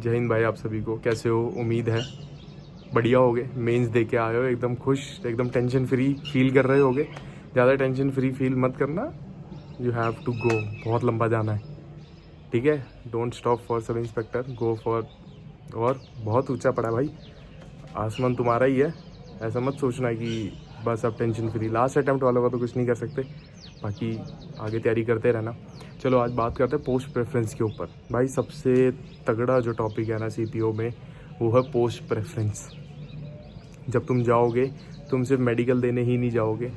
जय हिंद भाई आप सभी को। कैसे हो? उम्मीद है बढ़िया होगे। मेंस दे के आए हो एकदम खुश, एकदम टेंशन फ्री फील कर रहे होगे। ज़्यादा टेंशन फ्री फील मत करना। यू हैव टू गो, बहुत लंबा जाना है, ठीक है। Don't stop for sub inspector, go for. और बहुत ऊंचा पड़ा भाई, आसमान तुम्हारा ही है। ऐसा मत सोचना कि बस अब टेंशन फ्री। लास्ट अटैम्प्ट वालों का तो कुछ नहीं कर सकते, बाकी आगे तैयारी करते रहना। चलो आज बात करते हैं पोस्ट प्रेफरेंस के ऊपर। भाई सबसे तगड़ा जो टॉपिक है ना सीपीओ में, वो है पोस्ट प्रेफरेंस। जब तुम जाओगे, तुम सिर्फ मेडिकल देने ही नहीं जाओगे,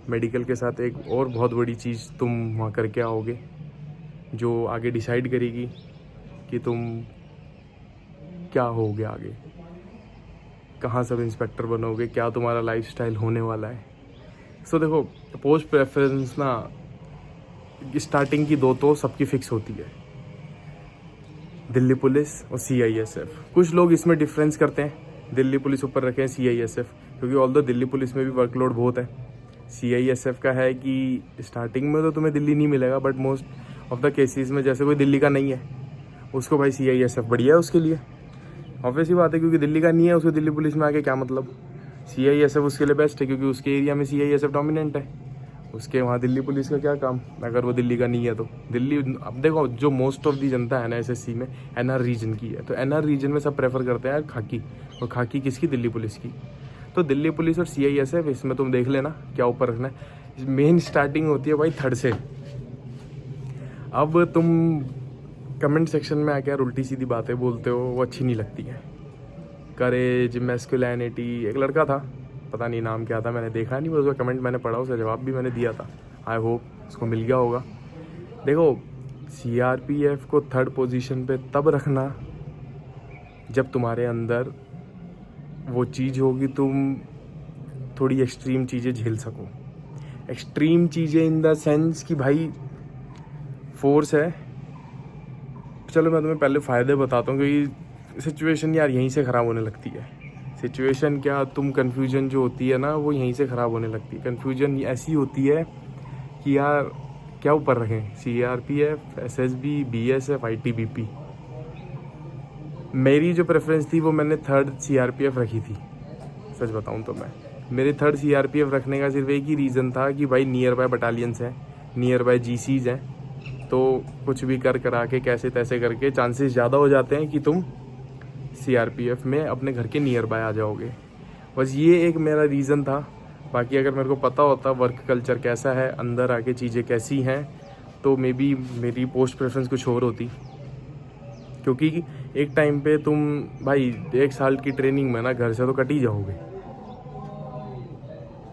मेडिकल के साथ एक और बहुत बड़ी चीज़ तुम वहाँ करके आओगे, जो आगे डिसाइड करेगी कि तुम क्या होगे आगे, कहाँ सब इंस्पेक्टर बनोगे, क्या तुम्हारा लाइफस्टाइल होने वाला है। सो देखो, पोस्ट प्रेफरेंस ना स्टार्टिंग की दो तो सबकी फिक्स होती है, दिल्ली पुलिस और सीआईएसएफ। कुछ लोग इसमें डिफरेंस करते हैं, दिल्ली पुलिस ऊपर रखें सीआईएसएफ, क्योंकि ऑल्दो दिल्ली पुलिस में भी वर्कलोड बहुत है। सीआईएसएफ का है कि स्टार्टिंग में तो तुम्हें दिल्ली नहीं मिलेगा, but most of the cases में जैसे कोई दिल्ली का नहीं है उसको भाई सीआईएसएफ बढ़िया है उसके लिए। ऑब्वियस ही बात है, क्योंकि दिल्ली का नहीं है उसको दिल्ली पुलिस में आके क्या मतलब। सीआईएसएफ उसके लिए बेस्ट है, क्योंकि उसके एरिया में सीआईएसएफ डोमिनेंट है, उसके वहाँ दिल्ली पुलिस का क्या काम अगर वो दिल्ली का नहीं है तो। दिल्ली, अब देखो जो मोस्ट ऑफ दी जनता है ना एसएससी में एनआर रीजन की है, तो एनआर रीजन में सब प्रेफर करते हैं यार खाकी। और खाकी किसकी? दिल्ली पुलिस की। तो दिल्ली पुलिस और सीआईएसएफ, इसमें तुम देख लेना क्या ऊपर रखना है। मेन स्टार्टिंग होती है भाई थर्ड से। अब तुम कमेंट सेक्शन में आके यार उल्टी सीधी बातें बोलते हो, वो अच्छी नहीं लगती है। करेज, मैस्कुलिनिटी, एक लड़का था पता नहीं नाम क्या था, मैंने देखा नहीं, उसका कमेंट मैंने पढ़ा, उसका जवाब भी मैंने दिया था। आई होप उसको मिल गया होगा। देखो, सीआरपीएफ को थर्ड पोजीशन पे तब रखना जब तुम्हारे अंदर वो चीज़ होगी, तुम थोड़ी एक्सट्रीम चीज़ें झेल सको। एक्सट्रीम चीज़ें इन द सेंस कि भाई फोर्स है। चलो मैं तुम्हें पहले फ़ायदे बताता हूँ, क्योंकि सिचुएशन यार यहीं से ख़राब होने लगती है। सिचुएशन क्या, तुम कन्फ्यूजन जो होती है ना वो यहीं से ख़राब होने लगती है। कन्फ्यूजन ऐसी होती है कि यार क्या ऊपर रखें, सीआरपीएफ, एसएसबी, बीएसएफ, आईटीबीपी। मेरी जो प्रेफरेंस थी वो मैंने थर्ड सीआरपीएफ रखी थी। सच बताऊं तो मैं, मेरे थर्ड सीआरपीएफ रखने का सिर्फ एक ही रीज़न था कि भाई नियर बाय बटालियंस हैं, नियर बाय जीसीज हैं, तो कुछ भी करा के कैसे तैसे करके चांसेस ज़्यादा हो जाते हैं कि तुम सीआरपीएफ में अपने घर के नियर बाय आ जाओगे। बस ये एक मेरा रीज़न था। बाकी अगर मेरे को पता होता वर्क कल्चर कैसा है, अंदर आके चीज़ें कैसी हैं, तो मे बी मेरी पोस्ट प्रेफरेंस कुछ और होती। क्योंकि एक टाइम पे तुम भाई 1 साल की ट्रेनिंग में ना घर से तो कट ही जाओगे,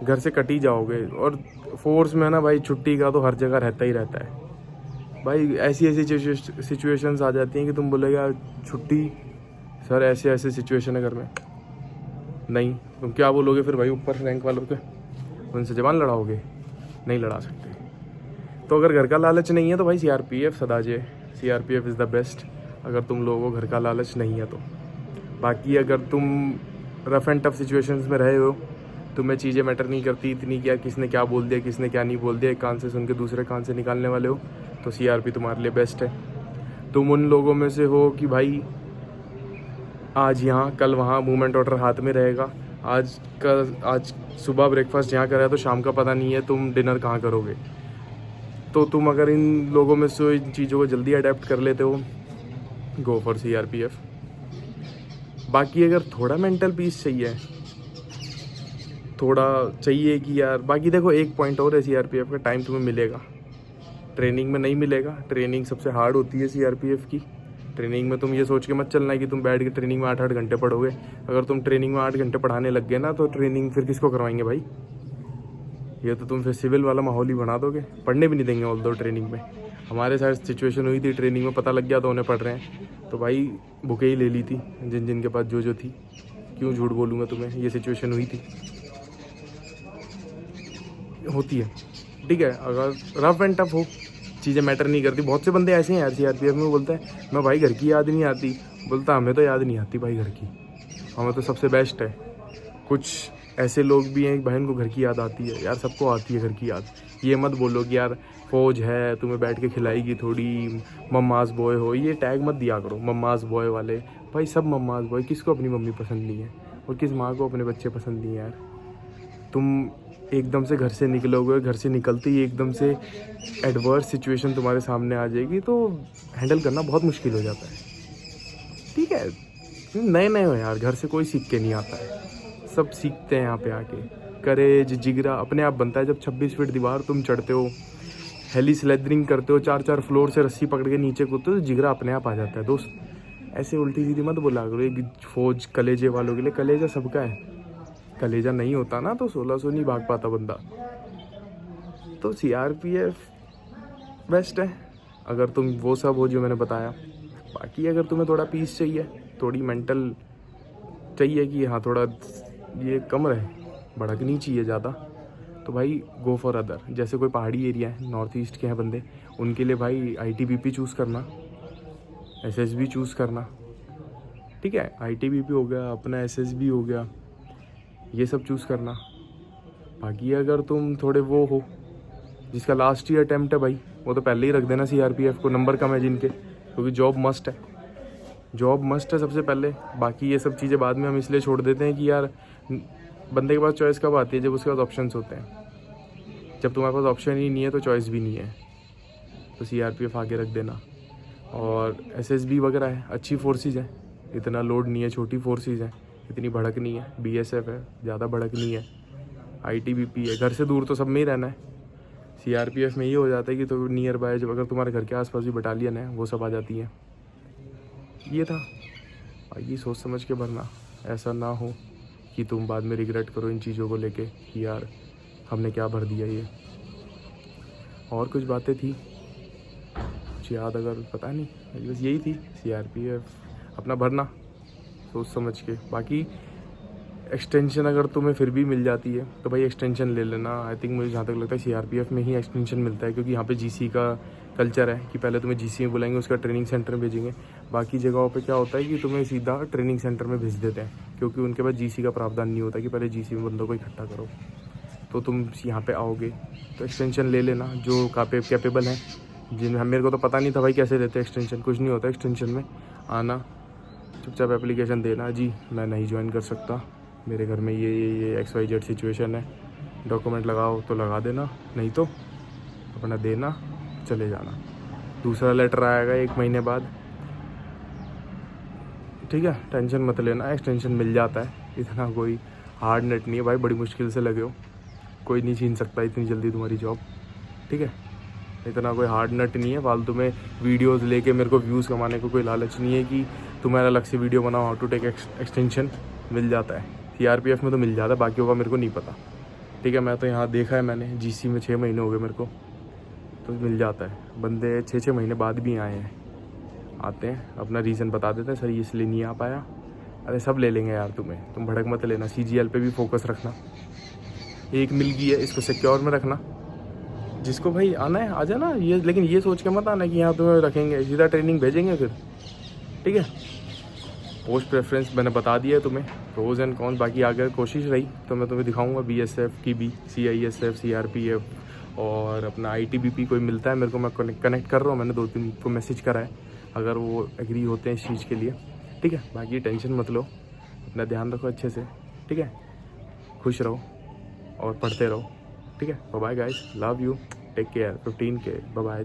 घर से कट ही जाओगे। और फोर्स में ना भाई छुट्टी का तो हर जगह रहता ही रहता है भाई। ऐसी ऐसी सिचुएशंस आ जाती हैं कि तुम बोलेगा छुट्टी सर, ऐसे ऐसे सिचुएशन है घर में, नहीं तुम क्या बोलोगे फिर भाई ऊपर रैंक वालों के, उनसे जबान लड़ाओगे? नहीं लड़ा सकते। तो अगर घर का लालच नहीं है तो भाई सीआरपीएफ सदाजे, सीआरपीएफ इज़ द बेस्ट अगर तुम लोगों को घर का लालच नहीं है तो। बाकी अगर तुम रफ एंड टफ सिचुएशंस में रहे हो, तुम्हें चीज़ें मैटर नहीं करती इतनी, क्या किसने क्या बोल दिया किसने क्या नहीं बोल दिया, एक कान से सुन के दूसरे कान से निकालने वाले हो, तो सीआरपी तुम्हारे लिए बेस्ट है। तुम उन लोगों में से हो कि भाई आज यहाँ कल वहाँ, मूवमेंट ऑर्डर हाथ में रहेगा, आज सुबह ब्रेकफास्ट यहाँ करा है तो शाम का पता नहीं है तुम डिनर कहाँ करोगे। तो तुम अगर इन लोगों में से इन चीज़ों को जल्दी अडेप्ट कर लेते हो, गो फॉर सीआरपीएफ। बाकी अगर थोड़ा मेंटल पीस चाहिए, थोड़ा चाहिए कि यार, बाकी देखो एक पॉइंट और है सीआरपीएफ का, टाइम तुम्हें मिलेगा, ट्रेनिंग में नहीं मिलेगा। ट्रेनिंग सबसे हार्ड होती है सीआरपीएफ की। ट्रेनिंग में तुम ये सोच के मत चलना है कि तुम बैठ के ट्रेनिंग में 8-8 घंटे पढ़ोगे। अगर तुम ट्रेनिंग में 8 घंटे पढ़ाने लग गए ना, तो ट्रेनिंग फिर किसको करवाएंगे भाई? ये तो तुम फिर सिविल वाला माहौल ही बना दोगे, पढ़ने भी नहीं देंगे ऑल दो ट्रेनिंग में। हमारे साथ सिचुएशन हुई थी, ट्रेनिंग में पता लग गया तो उन्हें पढ़ रहे हैं, तो भाई बुकें ही ले ली थी जिन जिन के पास जो थी। क्यों झूठ बोलूँगा तुम्हें, ये सिचुएशन हुई थी, होती है। ठीक है, अगर रफ एंड टफ हो, चीज़ें मैटर नहीं करती। बहुत से बंदे ऐसे हैं यार सीआरपीएफ में, बोलते हैं मैं भाई घर की याद नहीं आती, बोलता हमें तो याद नहीं आती भाई घर की, हमें तो सबसे बेस्ट है। कुछ ऐसे लोग भी हैं, एक बहन को घर की याद आती है यार, सबको आती है घर की याद। ये मत बोलो कि यार फौज है तुम्हें बैठ के खिलाएगी थोड़ी, मम्माज बॉय हो, ये टैग मत दिया करो मम्माज बॉय वाले। भाई सब मम्माज बॉय, किसको अपनी मम्मी पसंद नहीं है और किस माँ को अपने बच्चे पसंद नहीं है यार। तुम एकदम से घर से निकलोगे, घर से निकलते ही एकदम से एडवर्स सिचुएशन तुम्हारे सामने आ जाएगी तो हैंडल करना बहुत मुश्किल हो जाता है। ठीक है, नए नए हो यार, घर से कोई सीख के नहीं आता है, सब सीखते हैं यहाँ पे आके। करेज जिगरा अपने आप बनता है जब 26 फीट दीवार तुम चढ़ते हो, हेली स्लेदरिंग करते हो, 4-4 फ्लोर से रस्सी पकड़ के नीचे कूदते हो तो जिगरा अपने आप आ जाता है दोस्त। ऐसे उल्टी सीधी मत बोला करो। एक फौज कलेजे वालों के लिए, कलेजा सबका है, कलेजा नहीं होता ना तो 1600 नहीं भाग पाता बंदा। तो CRPF बेस्ट है अगर तुम वो सब हो जो मैंने बताया। बाकी अगर तुम्हें थोड़ा पीस चाहिए, थोड़ी मेंटल चाहिए कि हाँ थोड़ा ये कम रहे, भड़क नहीं चाहिए ज़्यादा, तो भाई गो फॉर अदर। जैसे कोई पहाड़ी एरिया है, नॉर्थ ईस्ट के हैं बंदे, उनके लिए भाई ITBP चूज़ करना, SSB चूज़ करना। ठीक है, ITBP हो गया अपना, SSB हो गया, ये सब चूज़ करना। बाकी अगर तुम थोड़े वो हो जिसका लास्ट ईयर अटैम्प्ट है भाई, वो तो पहले ही रख देना CRPF को, नंबर कम है जिनके, क्योंकि जॉब मस्ट है, जॉब मस्ट है सबसे पहले। बाकी ये सब चीज़ें बाद में हम इसलिए छोड़ देते हैं कि यार बंदे के पास चॉइस कब आती है, जब उसके पास ऑप्शंस होते हैं। जब तुम्हारे पास ऑप्शन ही नहीं है तो चॉइस भी नहीं है, तो CRPF आगे रख देना। और SSB वगैरह है, अच्छी फोर्सेज है, इतना लोड नहीं है, छोटी फोर्सेज है, इतनी भड़क नहीं है। BSF है, ज़्यादा भड़क नहीं है। ITBP है, घर से दूर तो सब में ही रहना है। CRPF में ये हो जाता है कि तो नियर बाय जब अगर तुम्हारे घर के आसपास भी बटालियन है वो सब आ जाती हैं। ये था, ये सोच समझ के भरना, ऐसा ना हो कि तुम बाद में रिग्रेट करो इन चीज़ों को लेके कि यार हमने क्या भर दिया ये। और कुछ बातें थी कुछ याद अगर, पता नहीं, बस यही थी। CRPF अपना भरना सोच समझ के। बाकी एक्सटेंशन अगर तुम्हें फिर भी मिल जाती है तो भाई एक्सटेंशन ले लेना। आई थिंक मुझे जहाँ तक लगता है CRPF में ही एक्सटेंशन मिलता है, क्योंकि यहाँ पे GC का कल्चर है कि पहले तुम्हें GC में बुलाएंगे, उसका ट्रेनिंग सेंटर में भेजेंगे। बाकी जगहों पे क्या होता है कि तुम्हें सीधा ट्रेनिंग सेंटर में भेज देते हैं, क्योंकि उनके पास GC का प्रावधान नहीं होता कि पहले GC में बंदों को इकट्ठा करो। तो तुम यहाँ पे आओगे तो एक्सटेंशन ले लेना जो कैपेबल है, जिन मेरे को तो पता नहीं था भाई कैसे देते एक्सटेंशन, कुछ नहीं होता एक्सटेंशन में। आना, चुपचाप एप्लीकेशन देना, जी मैं नहीं ज्वाइन कर सकता, मेरे घर में ये XYZ सिचुएशन है, डॉक्यूमेंट लगाओ तो लगा देना, नहीं तो अपना देना, चले जाना। दूसरा लेटर आएगा 1 महीने बाद। ठीक है, टेंशन मत लेना, एक्सटेंशन मिल जाता है, इतना कोई हार्ड नेट नहीं है भाई। बड़ी मुश्किल से लगे हो, कोई नहीं छीन सकता इतनी जल्दी तुम्हारी जॉब। ठीक है, इतना कोई हार्ड नट नहीं है। फालतू में वीडियोस लेके मेरे को व्यूज़ कमाने को कोई लालच नहीं है कि तुम्हारा अलग से वीडियो बनाओ हाउ टू टेक एक्सटेंशन। मिल जाता है CRPF में तो मिल जाता है, बाकी होगा मेरे को नहीं पता। ठीक है, मैं तो यहाँ देखा है मैंने, GC में 6 महीने हो गए मेरे को, तो मिल जाता है। बंदे 6-6 महीने बाद भी आए हैं, आते हैं अपना रीज़न बता देते हैं, सर ये इसलिए नहीं आ पाया। अरे सब ले लेंगे यार तुम्हें, तुम भड़क मत लेना। CGL पे भी फोकस रखना, एक मिल गई है इसको सिक्योर में रखना। जिसको भाई आना है आ जाना, ये लेकिन ये सोच के मत आना कि यहाँ तुम्हें रखेंगे, सीधा ट्रेनिंग भेजेंगे फिर। ठीक है, पोस्ट प्रेफरेंस मैंने बता दिया है तुम्हें, प्रोज एंड कॉन्स। बाकी अगर कोशिश रही तो मैं तुम्हें दिखाऊंगा BSF की भी, CISF, CRPF और अपना ITBP कोई मिलता है मेरे को, मैं कनेक्ट कर रहा हूँ। मैंने 2-3 को मैसेज करा है, अगर वो एग्री होते हैं इस चीज़ के लिए। ठीक है, बाकी टेंशन मत लो, अपना ध्यान रखो अच्छे से। ठीक है, खुश रहो और पढ़ते रहो। ठीक है, bye guys, love you, take care, 15K, bye.